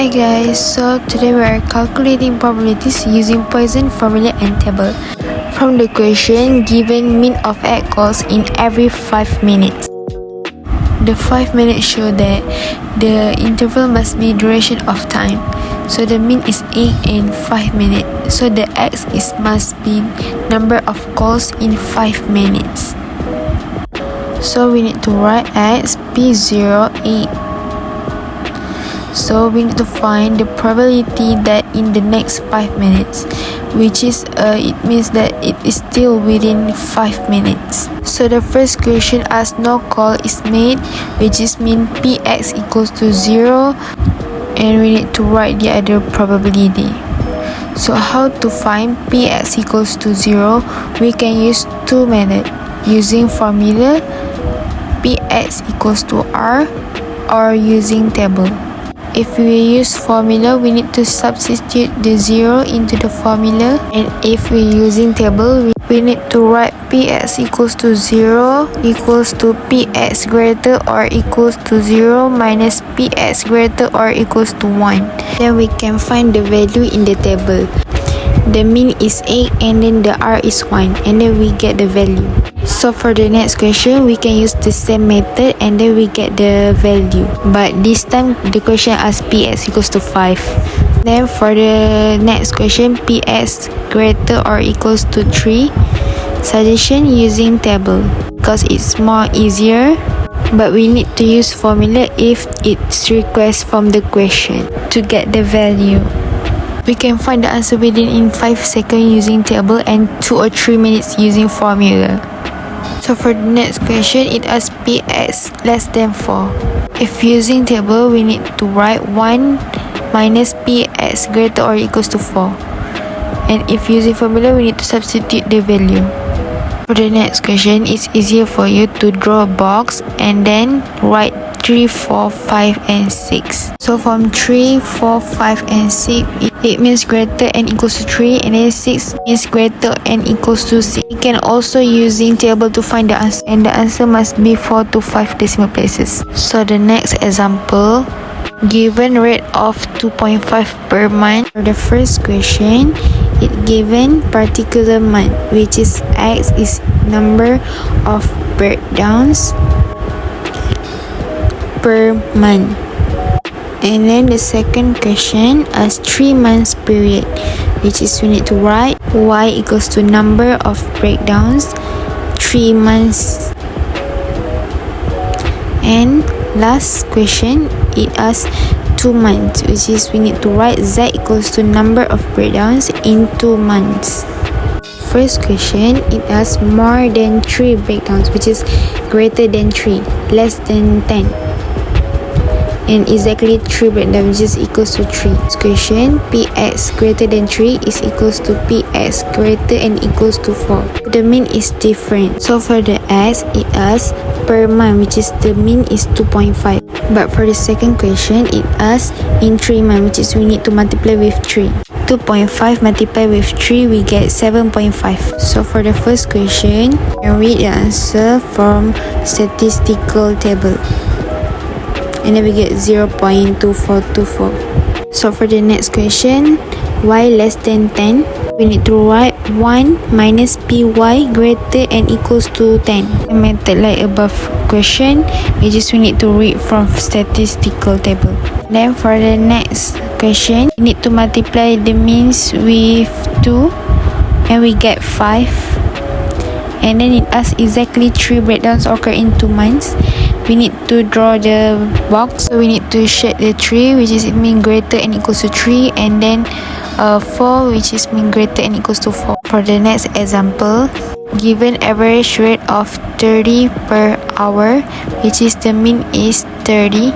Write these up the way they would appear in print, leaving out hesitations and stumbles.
Hi guys, so today we are calculating probabilities using Poisson formula and table. From the question, given mean of 8 calls in every 5 minutes. The 5 minutes show that the interval must be duration of time. So the mean is 8 and 5 minutes. So the x must be number of calls in 5 minutes. So we need to write x p08. So we need to find the probability that in the next 5 minutes, which is it means that it is still within 5 minutes. So the first question asks no call is made, which is mean px equals to 0, and we need to write the other probability. So how to find px equals to 0? We can use two methods using formula px equals to r or using table. If we use formula, we need to substitute the 0 into the formula, and if we're using table, we need to write px equals to 0 equals to px greater or equals to 0 minus px greater or equals to 1. Then we can find the value in the table. The mean is 8 and then the r is 1, and then we get the value. So for the next question, we can use the same method and then we get the value. But this time, the question asks px equals to 5. Then for the next question, px greater or equals to 3. Suggestion using table because it's more easier. But we need to use formula if it's request from the question to get the value. We can find the answer within 5 seconds using table and 2 or 3 minutes using formula. So for the next question, it asks px less than 4. If using table, we need to write 1 minus px greater or equals to 4. And if using formula, we need to substitute the value. For the next question, it's easier for you to draw a box and then write 3, 4, 5, and 6. So from 3, 4, 5, and 6, it means greater and equals to 3, and then 6 means greater and equals to 6. You can also using table to find the answer, and the answer must be 4 to 5 decimal places. So the next example, given rate of 2.5 per month. For the first question, it given particular month, which is x is number of breakdowns per month. And then the second question as 3 months period, which is we need to write y equals to number of breakdowns 3 months. And last question, it asks 2 months, which is we need to write z equals to number of breakdowns in 2 months. First question, it asks more than 3 breakdowns, which is greater than 3, less than 10, and exactly 3 breakdowns, which is equals to 3. This question, px greater than 3 is equals to px greater and equals to 4. The mean is different. So for the x, it asks per month, which is the mean is 2.5. But for the second question, it asks in 3 months, which is we need to multiply with 3. 2.5 multiplied with 3, we get 7.5. So for the first question, you can read the answer from statistical table, and then we get 0.2424. So for the next question, y less than 10, we need to write 1 minus py greater and equals to 10. A method like above question, which is we need to read from statistical table. Then for the next question, we need to multiply the means with 2, and we get 5. And then it asks exactly 3 breakdowns occur in 2 months. We need to draw the box, so we need to shade the 3, which is it mean greater and equals to 3, and then 4, which is mean greater and equals to 4. For the next example, given average rate of 30 per hour, which is the mean is 30.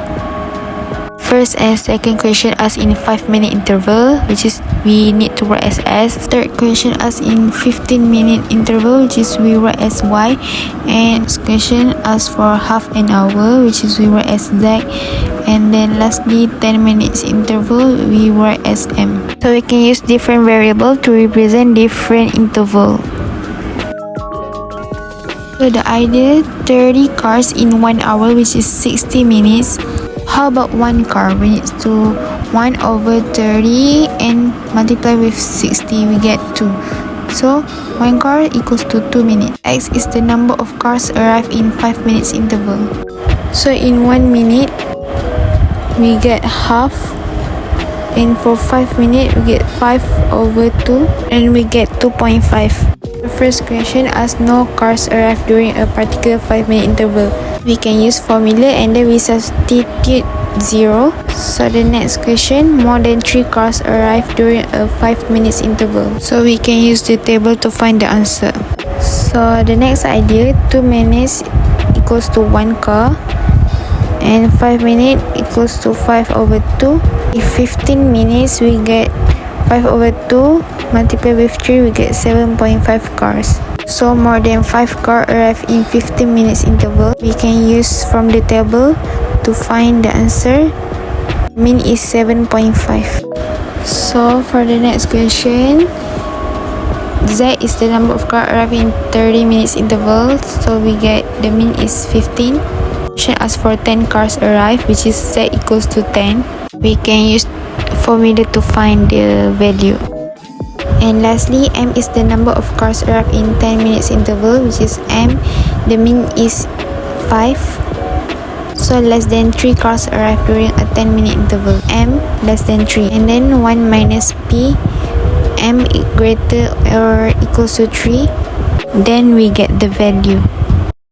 First and second question asked in 5-minute interval, which is we need to write as s. Third question asked in 15-minute interval, which is we write as y. And this question asked for half an hour, which is we write as z. And then lastly, 10 minutes interval, we write as m. So we can use different variable to represent different interval. So the idea, 30 cars in 1 hour, which is 60 minutes. How about 1 car? We need to 1 over 30 and multiply with 60, we get 2. So 1 car equals to 2 minutes. X is the number of cars arrive in 5 minutes interval. So in 1 minute, we get half, and for 5 minutes, we get 5 over 2, and we get 2.5. The first question asks no cars arrive during a particular 5-minute interval. We can use formula and then we substitute 0. So the next question, more than 3 cars arrive during a 5 minutes interval. So we can use the table to find the answer. So the next idea, 2 minutes equals to 1 car, and 5 minutes equals to 5 over 2. In 15 minutes, we get 5 over 2, multiply with 3, we get 7.5 cars. So more than 5 cars arrive in 15 minutes interval. We can use from the table to find the answer. Mean is 7.5. So for the next question, Z is the number of cars arriving in 30 minutes interval. So we get the mean is 15. Question asks for 10 cars arrive, which is Z equals to 10. We can use formula to find the value. And lastly, M is the number of cars arrive in 10 minutes interval, which is M. The mean is 5. So less than 3 cars arrive during a 10-minute interval. M less than 3. And then 1 minus P. M greater or equals to 3. Then we get the value.